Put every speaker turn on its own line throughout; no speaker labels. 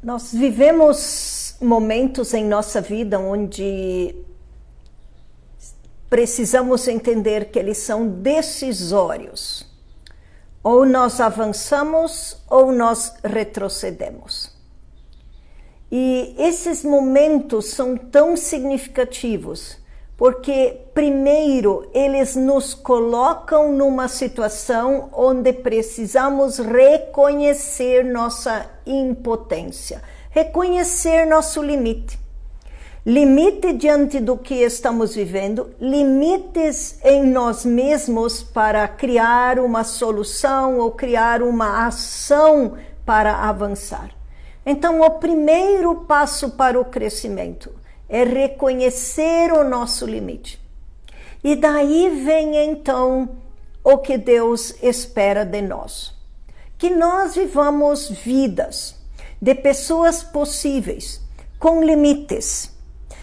Nós vivemos momentos em nossa vida onde precisamos entender que eles são decisórios. Ou nós avançamos ou nós retrocedemos. E esses momentos são tão significativos porque, primeiro, eles nos colocam numa situação onde precisamos reconhecer nossa impotência, reconhecer nosso limite. Limite diante do que estamos vivendo, limites em nós mesmos para criar uma solução ou criar uma ação para avançar. Então, o primeiro passo para o crescimento é reconhecer o nosso limite. E daí vem então o que Deus espera de nós. Que nós vivamos vidas de pessoas possíveis, com limites.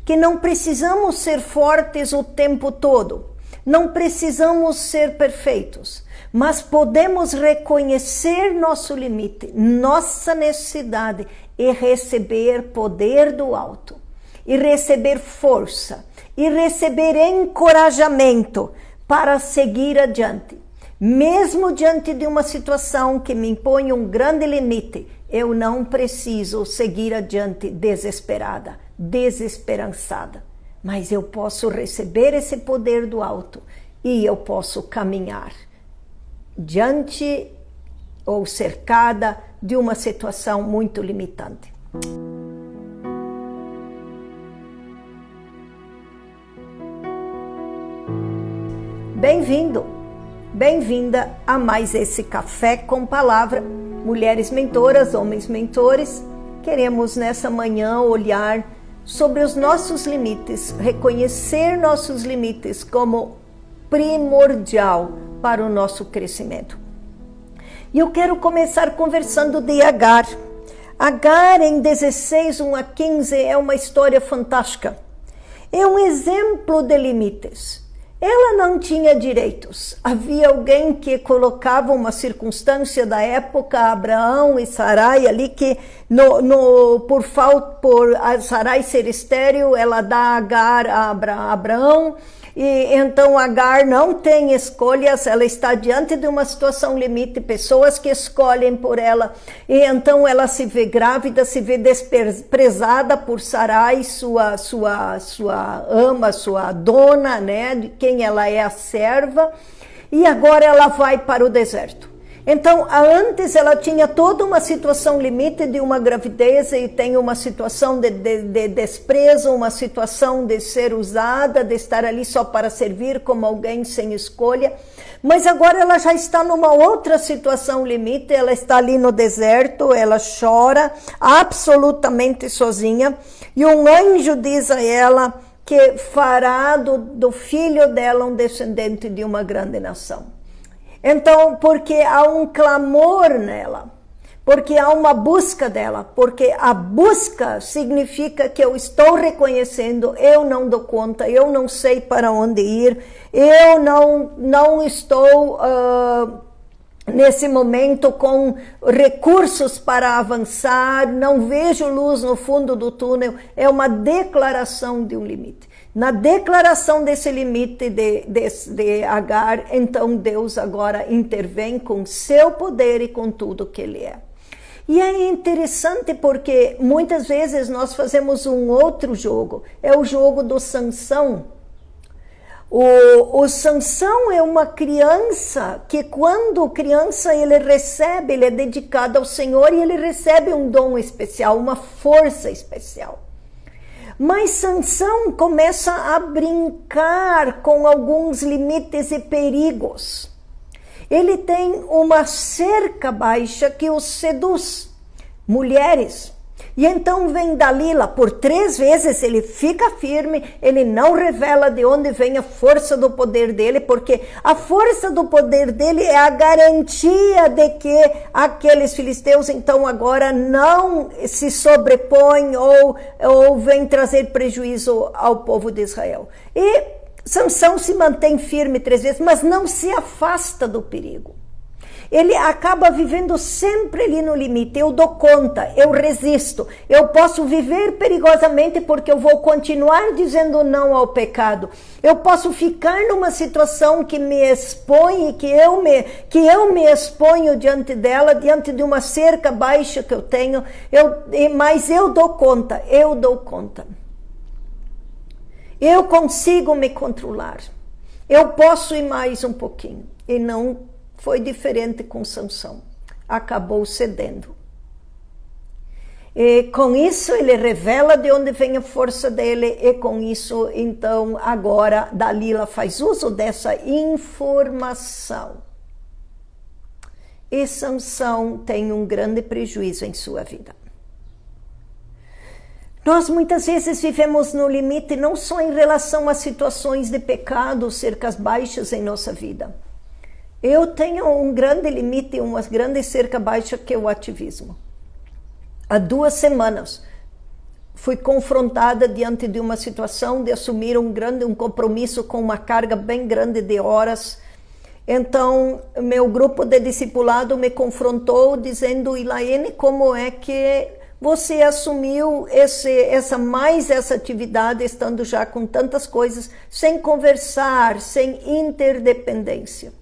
Que não precisamos ser fortes o tempo todo. Não precisamos ser perfeitos. Mas podemos reconhecer nosso limite, nossa necessidade e receber poder do alto. E receber força, e receber encorajamento para seguir adiante. Mesmo diante de uma situação que me impõe um grande limite, eu não preciso seguir adiante desesperada, desesperançada. Mas eu posso receber esse poder do alto e eu posso caminhar diante ou cercada de uma situação muito limitante. Bem-vindo, bem-vinda a mais esse Café com Palavra. Mulheres mentoras, homens mentores, queremos nessa manhã olhar sobre os nossos limites, reconhecer nossos limites como primordial para o nosso crescimento. E eu quero começar conversando de Agar. Agar, em 16, 1 a 15, é uma história fantástica. É um exemplo de limites. Ela não tinha direitos. Havia alguém que colocava uma circunstância da época, Abraão e Sarai, ali que por Sarai ser estéril, ela dá Agar a Abraão. E então Agar não tem escolhas, ela está diante de uma situação limite, pessoas que escolhem por ela, e então ela se vê grávida, se vê desprezada por Sarai, sua ama, sua dona, né, de quem ela é a serva, e agora ela vai para o deserto. Então, antes ela tinha toda uma situação limite de uma gravidez e tem uma situação de desprezo, uma situação de ser usada, de estar ali só para servir como alguém sem escolha. Mas agora ela já está numa outra situação limite, ela está ali no deserto, ela chora absolutamente sozinha. E um anjo diz a ela que fará do filho dela um descendente de uma grande nação. Então, porque há um clamor nela, porque há uma busca dela, porque a busca significa que eu estou reconhecendo, eu não dou conta, eu não sei para onde ir, eu não estou nesse momento com recursos para avançar, não vejo luz no fundo do túnel. É uma declaração de um limite. Na declaração desse limite de Agar, então Deus agora intervém com seu poder e com tudo que ele é. E é interessante porque muitas vezes nós fazemos um outro jogo, é o jogo do Sansão. O Sansão é uma criança que quando criança ele é dedicado ao Senhor e ele recebe um dom especial, uma força especial. Mas Sansão começa a brincar com alguns limites e perigos. Ele tem uma cerca baixa que o seduz, mulheres. E então vem Dalila, por 3 vezes ele fica firme, ele não revela de onde vem a força do poder dele, porque a força do poder dele é a garantia de que aqueles filisteus então agora não se sobrepõem ou vêm trazer prejuízo ao povo de Israel. E Sansão se mantém firme 3 vezes, mas não se afasta do perigo. Ele acaba vivendo sempre ali no limite. Eu dou conta, eu resisto. Eu posso viver perigosamente porque eu vou continuar dizendo não ao pecado. Eu posso ficar numa situação que me expõe, que eu me exponho diante dela, diante de uma cerca baixa que eu tenho, mas eu dou conta, eu dou conta. Eu consigo me controlar. Eu posso ir mais um pouquinho. E não foi diferente com Sansão. Acabou cedendo. E com isso ele revela de onde vem a força dele, e com isso, então, agora Dalila faz uso dessa informação. E Sansão tem um grande prejuízo em sua vida. Nós muitas vezes vivemos no limite não só em relação a situações de pecado, cercas baixas em nossa vida. Eu tenho um grande limite, uma grande cerca baixa, que é o ativismo. Há 2 semanas fui confrontada diante de uma situação de assumir um compromisso com uma carga bem grande de horas. Então, meu grupo de discipulado me confrontou dizendo: Elaine, como é que você assumiu essa atividade estando já com tantas coisas, sem conversar, sem interdependência?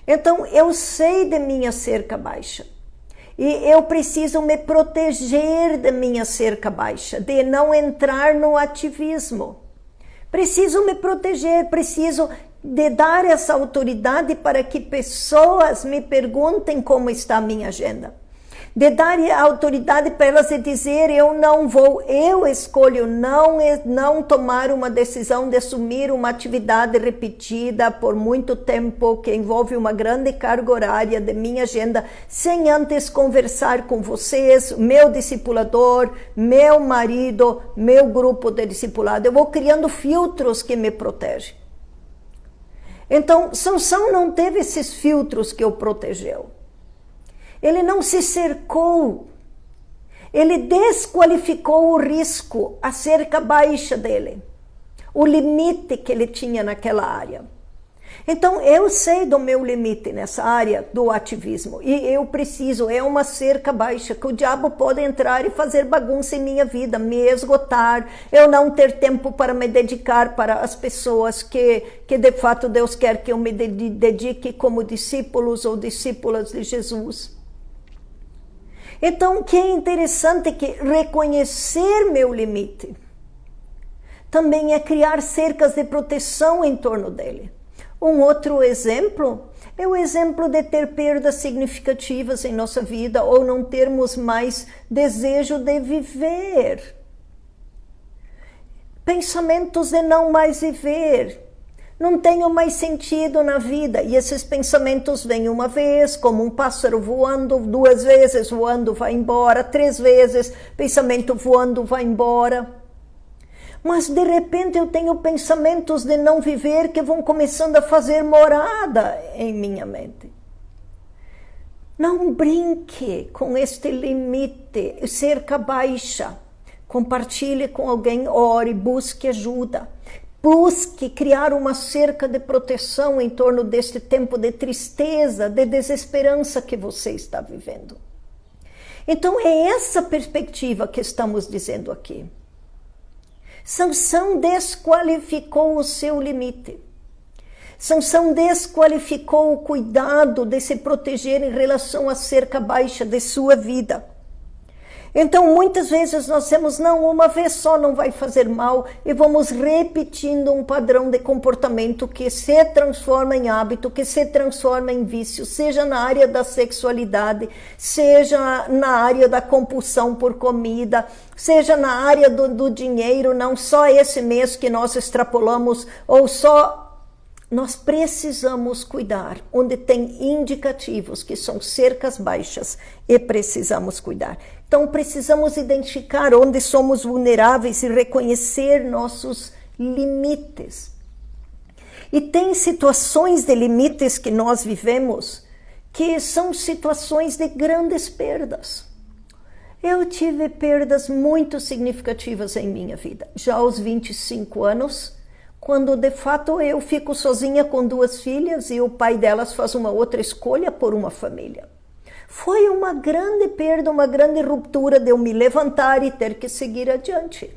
Então, eu sei de minha cerca baixa. E eu preciso me proteger da minha cerca baixa, de não entrar no ativismo. Preciso me proteger, preciso de dar essa autoridade para que pessoas me perguntem como está a minha agenda. De dar a autoridade para elas dizer: eu escolho não tomar uma decisão de assumir uma atividade repetida por muito tempo, que envolve uma grande carga horária de minha agenda, sem antes conversar com vocês, meu discipulador, meu marido, meu grupo de discipulado. Eu vou criando filtros que me protegem. Então, Sansão não teve esses filtros que o protegeu. Ele não se cercou, ele desqualificou o risco, a cerca baixa dele, o limite que ele tinha naquela área. Então, eu sei do meu limite nessa área do ativismo, e eu preciso, é uma cerca baixa, que o diabo pode entrar e fazer bagunça em minha vida, me esgotar, eu não ter tempo para me dedicar para as pessoas que de fato Deus quer que eu me dedique como discípulos ou discípulas de Jesus. Então, o que é interessante é que reconhecer meu limite também é criar cercas de proteção em torno dele. Um outro exemplo é o exemplo de ter perdas significativas em nossa vida ou não termos mais desejo de viver. Pensamentos de não mais viver. Não tenho mais sentido na vida. E esses pensamentos vêm uma vez, como um pássaro voando, 2 vezes voando, vai embora, 3 vezes, pensamento voando, vai embora. Mas de repente eu tenho pensamentos de não viver que vão começando a fazer morada em minha mente. Não brinque com este limite, cerca baixa. Compartilhe com alguém, ore, busque ajuda. Busque criar uma cerca de proteção em torno deste tempo de tristeza, de desesperança que você está vivendo. Então é essa perspectiva que estamos dizendo aqui. Sansão desqualificou o seu limite. Sansão desqualificou o cuidado de se proteger em relação à cerca baixa de sua vida. Então, muitas vezes nós temos, não, uma vez só não vai fazer mal, e vamos repetindo um padrão de comportamento que se transforma em hábito, que se transforma em vício, seja na área da sexualidade, seja na área da compulsão por comida, seja na área do dinheiro, não só esse mês que nós extrapolamos, ou só... Nós precisamos cuidar onde tem indicativos que são cercas baixas e precisamos cuidar. Então precisamos identificar onde somos vulneráveis e reconhecer nossos limites. E tem situações de limites que nós vivemos que são situações de grandes perdas. Eu tive perdas muito significativas em minha vida. Já aos 25 anos, quando de fato eu fico sozinha com 2 filhas e o pai delas faz uma outra escolha por uma família. Foi uma grande perda, uma grande ruptura de eu me levantar e ter que seguir adiante.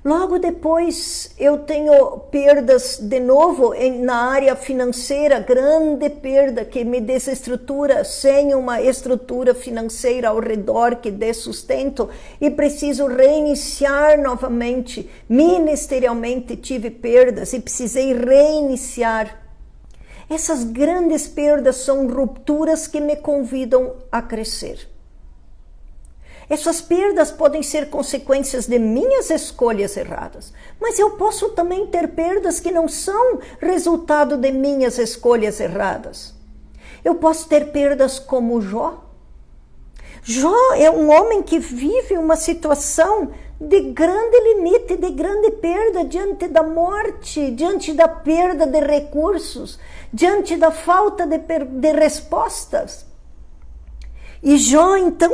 Logo depois eu tenho perdas de novo na área financeira, grande perda que me desestrutura, sem uma estrutura financeira ao redor que dê sustento, e preciso reiniciar novamente. Ministerialmente tive perdas e precisei reiniciar. Essas grandes perdas são rupturas que me convidam a crescer. Essas perdas podem ser consequências de minhas escolhas erradas, mas eu posso também ter perdas que não são resultado de minhas escolhas erradas. Eu posso ter perdas como Jó. Jó é um homem que vive uma situação de grande limite, de grande perda, diante da morte, diante da perda de recursos, diante da falta de respostas. E Jó então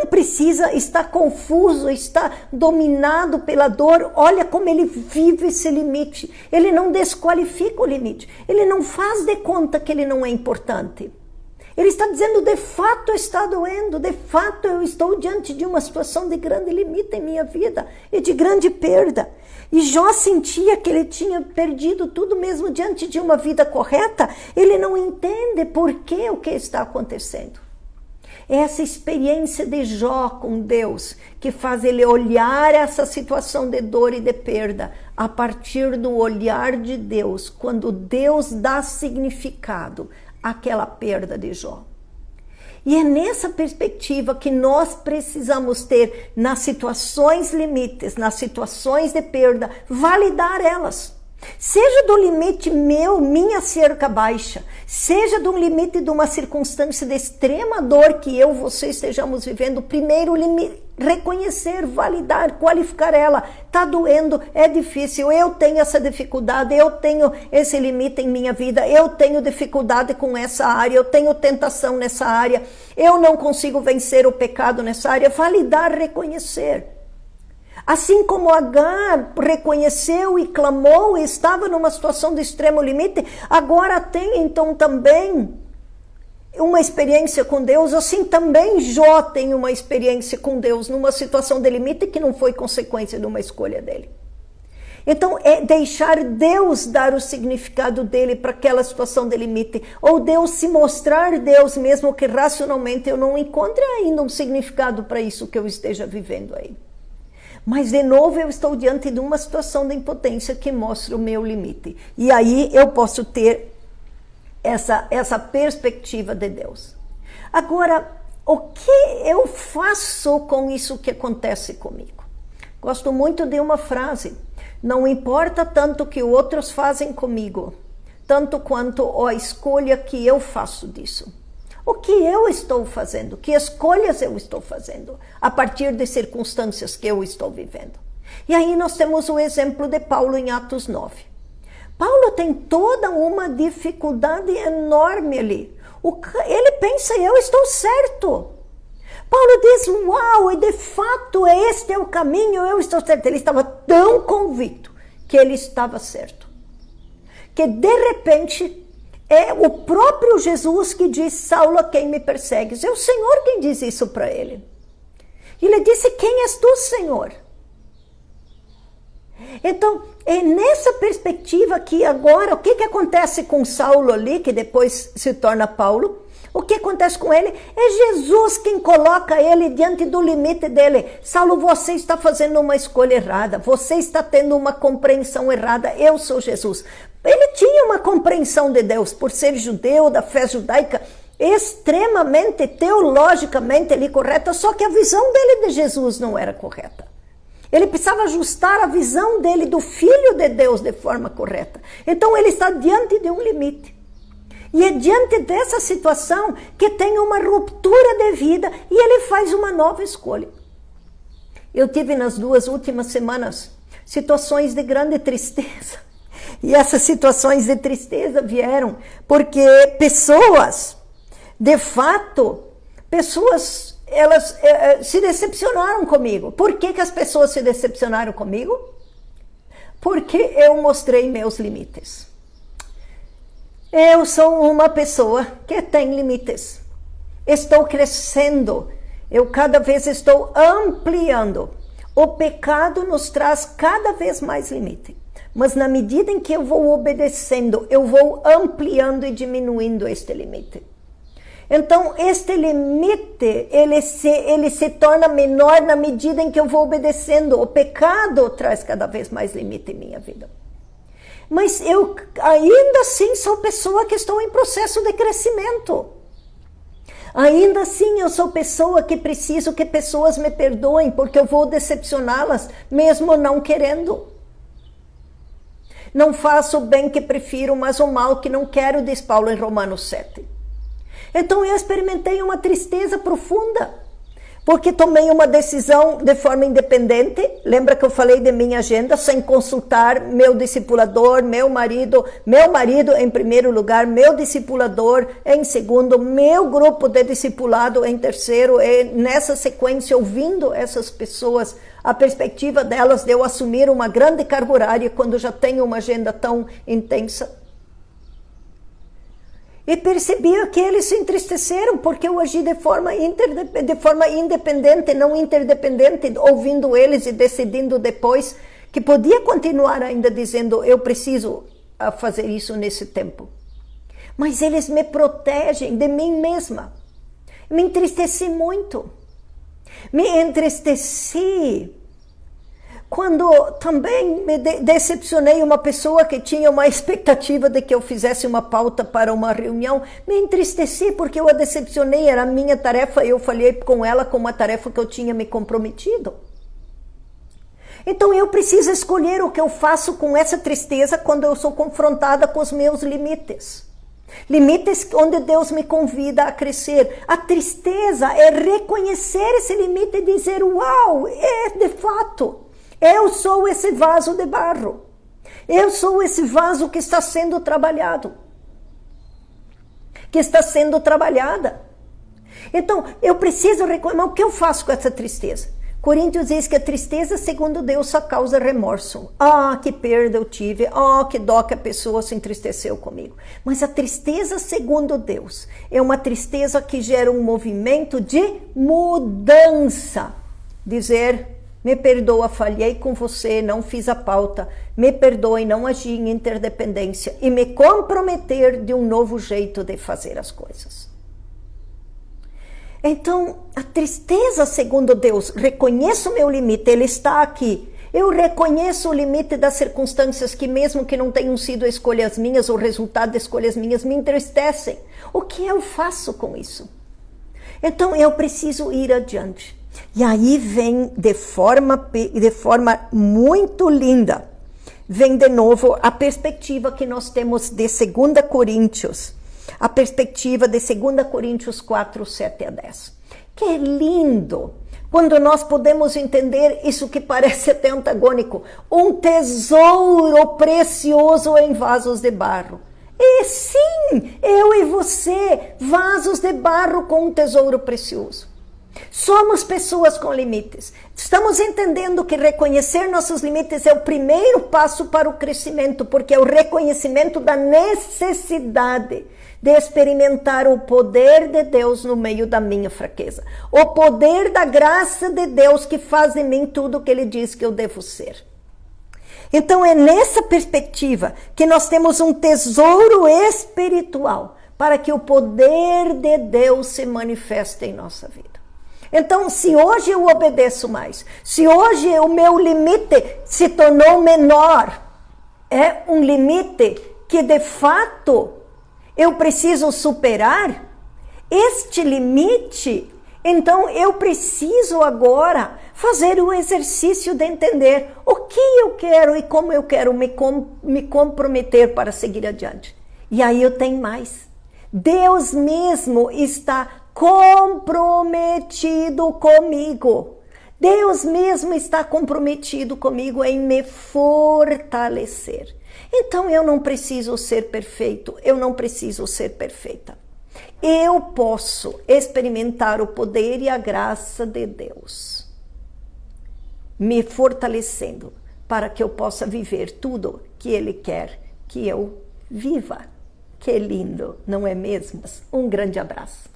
está confuso, está dominado pela dor. Olha como ele vive esse limite. Ele não desqualifica o limite. Ele não faz de conta que ele não é importante. Ele está dizendo, de fato está doendo, de fato eu estou diante de uma situação de grande limite em minha vida e de grande perda. E Jó sentia que ele tinha perdido tudo mesmo diante de uma vida correta. Ele não entende por que o que está acontecendo. É essa experiência de Jó com Deus que faz ele olhar essa situação de dor e de perda a partir do olhar de Deus, quando Deus dá significado àquela perda de Jó. E é nessa perspectiva que nós precisamos ter nas situações limites, nas situações de perda, validar elas. Seja do limite minha cerca baixa, seja do limite de uma circunstância de extrema dor que você estejamos vivendo, primeiro reconhecer, validar, qualificar ela. Está doendo, é difícil, eu tenho essa dificuldade, eu tenho esse limite em minha vida, eu tenho dificuldade com essa área, eu tenho tentação nessa área, eu não consigo vencer o pecado nessa área. Validar, reconhecer. Assim como Agar reconheceu e clamou e estava numa situação de extremo limite, agora tem então também uma experiência com Deus, assim também Jó tem uma experiência com Deus numa situação de limite que não foi consequência de uma escolha dele. Então é deixar Deus dar o significado dele para aquela situação de limite, ou Deus se mostrar Deus, mesmo que racionalmente eu não encontre ainda um significado para isso que eu esteja vivendo aí. Mas, de novo, eu estou diante de uma situação de impotência que mostra o meu limite. E aí eu posso ter essa perspectiva de Deus. Agora, o que eu faço com isso que acontece comigo? Gosto muito de uma frase. Não importa tanto o que outros fazem comigo, tanto quanto a escolha que eu faço disso. O que eu estou fazendo? Que escolhas eu estou fazendo a partir de circunstâncias que eu estou vivendo? E aí nós temos o exemplo de Paulo em Atos 9. Paulo tem toda uma dificuldade enorme ali. Ele pensa, eu estou certo. Paulo diz, uau, e de fato este é o caminho, eu estou certo. Ele estava tão convicto que ele estava certo, que de repente é o próprio Jesus que diz, Saulo, a quem me persegues? É o Senhor quem diz isso para ele. Ele disse, quem és tu, Senhor? Então, é nessa perspectiva que agora, o que acontece com Saulo ali, que depois se torna Paulo? O que acontece com ele? É Jesus quem coloca ele diante do limite dele. Saulo, você está fazendo uma escolha errada. Você está tendo uma compreensão errada. Eu sou Jesus. Ele tinha uma compreensão de Deus, por ser judeu, da fé judaica, extremamente, teologicamente ali correta, só que a visão dele de Jesus não era correta. Ele precisava ajustar a visão dele do Filho de Deus de forma correta. Então ele está diante de um limite. E é diante dessa situação que tem uma ruptura de vida e ele faz uma nova escolha. Eu tive nas 2 últimas semanas situações de grande tristeza. E essas situações de tristeza vieram porque pessoas, de fato, elas se decepcionaram comigo. Por que as pessoas se decepcionaram comigo? Porque eu mostrei meus limites. Eu sou uma pessoa que tem limites. Estou crescendo. Eu cada vez estou ampliando. O pecado nos traz cada vez mais limite. Mas na medida em que eu vou obedecendo, eu vou ampliando e diminuindo este limite. Então, este limite, ele se torna menor na medida em que eu vou obedecendo. O pecado traz cada vez mais limite em minha vida. Mas eu ainda assim sou pessoa que estou em processo de crescimento. Ainda assim eu sou pessoa que preciso que pessoas me perdoem, porque eu vou decepcioná-las, mesmo não querendo. Não faço o bem que prefiro, mas o mal que não quero, diz Paulo em Romanos 7. Então eu experimentei uma tristeza profunda, porque tomei uma decisão de forma independente. Lembra que eu falei de minha agenda, sem consultar meu discipulador, meu marido em primeiro lugar, meu discipulador em segundo, meu grupo de discipulado em terceiro, e nessa sequência, ouvindo essas pessoas, a perspectiva delas de eu assumir uma grande carga horária quando já tenho uma agenda tão intensa. E percebia que eles se entristeceram porque eu agi de forma independente, não interdependente, ouvindo eles e decidindo depois que podia continuar ainda dizendo, eu preciso fazer isso nesse tempo. Mas eles me protegem de mim mesma. Me entristeci muito. Me entristeci quando também me decepcionei uma pessoa que tinha uma expectativa de que eu fizesse uma pauta para uma reunião. Me entristeci porque eu a decepcionei, era a minha tarefa, eu falhei com ela com uma tarefa que eu tinha me comprometido. Então eu preciso escolher o que eu faço com essa tristeza quando eu sou confrontada com os meus limites. Limites onde Deus me convida a crescer. A tristeza é reconhecer esse limite e dizer, uau, de fato, eu sou esse vaso de barro. Eu sou esse vaso que está sendo trabalhado. Que está sendo trabalhada. Então, eu preciso reconhecer, mas o que eu faço com essa tristeza? Coríntios diz que a tristeza, segundo Deus, só causa remorso. Ah, que perda eu tive. Ah, que dó que a pessoa se entristeceu comigo. Mas a tristeza, segundo Deus, é uma tristeza que gera um movimento de mudança. Dizer, me perdoa, falhei com você, não fiz a pauta. Me perdoe, não agi em interdependência. E me comprometer de um novo jeito de fazer as coisas. Então, a tristeza, segundo Deus, reconheço o meu limite, ele está aqui. Eu reconheço o limite das circunstâncias que, mesmo que não tenham sido escolhas minhas, o resultado de escolhas minhas, me entristecem. O que eu faço com isso? Então, eu preciso ir adiante. E aí vem de forma muito linda, vem de novo a perspectiva que nós temos de 2 Coríntios. A perspectiva de 2 Coríntios 4, 7 a 10. Que é lindo quando nós podemos entender isso que parece até antagônico. Um tesouro precioso em vasos de barro. E sim, eu e você, vasos de barro com um tesouro precioso. Somos pessoas com limites. Estamos entendendo que reconhecer nossos limites é o primeiro passo para o crescimento, porque é o reconhecimento da necessidade de experimentar o poder de Deus no meio da minha fraqueza. O poder da graça de Deus que faz em mim tudo o que Ele diz que eu devo ser. Então é nessa perspectiva que nós temos um tesouro espiritual para que o poder de Deus se manifeste em nossa vida. Então, se hoje eu obedeço mais, se hoje o meu limite se tornou menor, é um limite que de fato eu preciso superar, este limite, então eu preciso agora fazer o exercício de entender o que eu quero e como eu quero me comprometer para seguir adiante. E aí eu tenho mais. Deus mesmo está comprometido comigo. Deus mesmo está comprometido comigo em me fortalecer. Então eu não preciso ser perfeito, eu não preciso ser perfeita. Eu posso experimentar o poder e a graça de Deus, me fortalecendo para que eu possa viver tudo que Ele quer que eu viva. Que lindo, não é mesmo? Um grande abraço.